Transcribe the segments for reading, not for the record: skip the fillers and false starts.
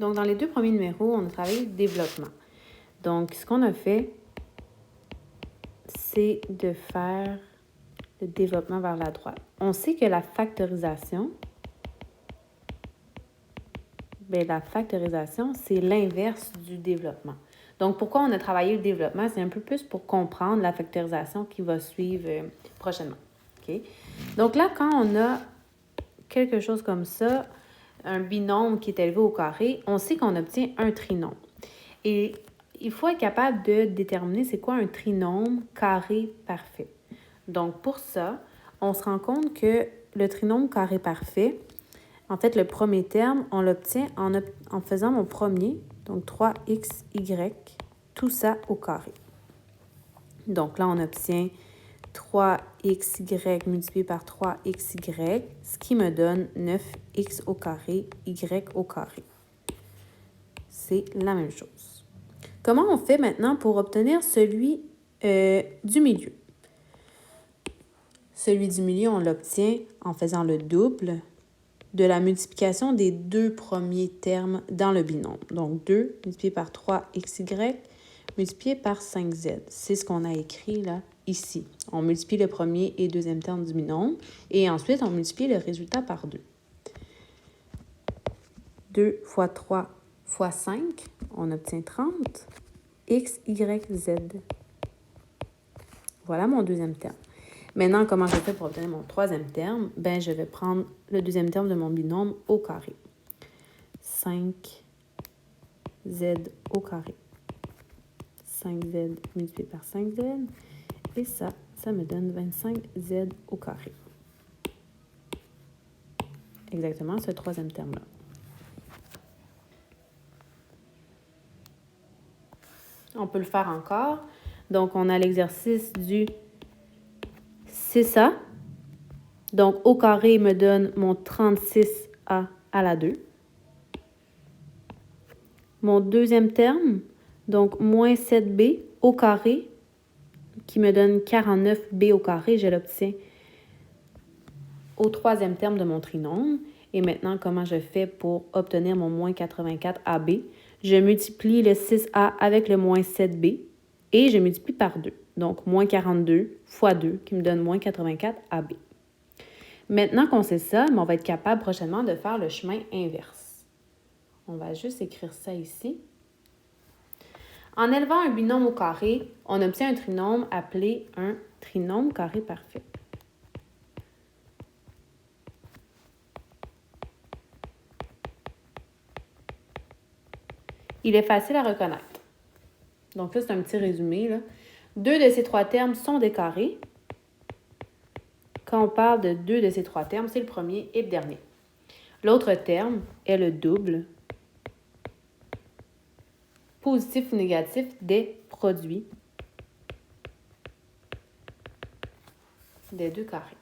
Donc, dans les deux premiers numéros, on a travaillé le développement. Donc, ce qu'on a fait, c'est de faire le développement vers la droite. On sait que la factorisation, c'est l'inverse du développement. Donc, pourquoi on a travaillé le développement? C'est un peu plus pour comprendre la factorisation qui va suivre prochainement. Okay? Donc là, quand on a quelque chose comme ça, un binôme qui est élevé au carré, on sait qu'on obtient un trinôme. Et il faut être capable de déterminer c'est quoi un trinôme carré parfait. Donc, pour ça, on se rend compte que le trinôme carré parfait, en fait, le premier terme, on l'obtient en faisant mon premier, donc 3xy, tout ça au carré. Donc là, on obtient 3xy multiplié par 3xy, ce qui me donne 9x au carré, y au carré. C'est la même chose. Comment on fait maintenant pour obtenir celui du milieu? Celui du milieu, on l'obtient en faisant le double de la multiplication des deux premiers termes dans le binôme. Donc 2 multiplié par 3xy multiplié par 5z. C'est ce qu'on a écrit là, ici. On multiplie le premier et deuxième terme du binôme et ensuite on multiplie le résultat par 2. 2 fois 3 fois 5, on obtient 30. X, Y, Z. Voilà mon deuxième terme. Maintenant, comment je fais pour obtenir mon troisième terme? Ben, je vais prendre le deuxième terme de mon binôme au carré. 5Z au carré. 5Z multiplié par 5Z. Et ça me donne 25Z au carré. Exactement ce troisième terme-là. On peut le faire encore. Donc, on a l'exercice du 6A. Donc, au carré me donne mon 36A à la 2. Mon deuxième terme, donc moins 7B au carré, qui me donne 49B au carré, je l'obtiens au troisième terme de mon trinôme. Et maintenant, comment je fais pour obtenir mon moins 84AB? Je multiplie le 6A avec le moins 7B et je multiplie par 2. Donc, moins 42 fois 2 qui me donne moins 84AB. Maintenant qu'on sait ça, on va être capable prochainement de faire le chemin inverse. On va juste écrire ça ici. En élevant un binôme au carré, on obtient un trinôme appelé un trinôme carré parfait. Il est facile à reconnaître. Donc là, c'est un petit résumé, là. 2 de ces 3 termes sont des carrés. Quand on parle de 2 de ces 3 termes, c'est le premier et le dernier. L'autre terme est le double, positif ou négatif, des produits des deux carrés.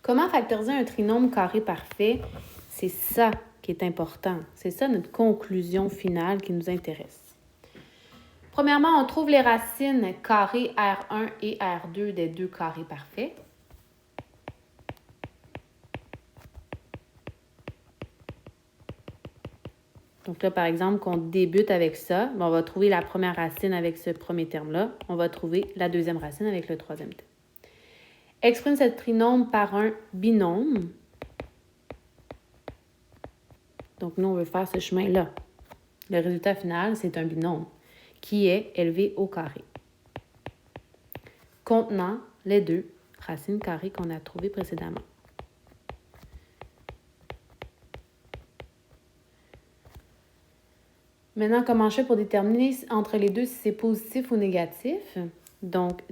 Comment factoriser un trinôme carré parfait? C'est ça qui est important. C'est ça notre conclusion finale qui nous intéresse. Premièrement, on trouve les racines carrées R1 et R2 des deux carrés parfaits. Donc là, par exemple, qu'on débute avec ça, on va trouver la première racine avec ce premier terme-là. On va trouver la deuxième racine avec le troisième terme. Exprime ce trinôme par un binôme. Donc, nous, on veut faire ce chemin-là. Le résultat final, c'est un binôme qui est élevé au carré, contenant les deux racines carrées qu'on a trouvées précédemment. Maintenant, comment je fais pour déterminer entre les deux si c'est positif ou négatif? Donc,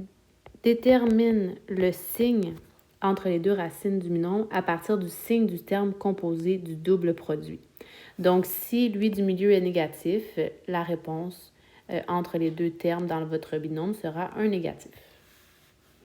détermine le signe entre les deux racines du binôme à partir du signe du terme composé du double produit. Donc, si lui du milieu est négatif, la réponse entre les deux termes dans votre binôme sera un négatif.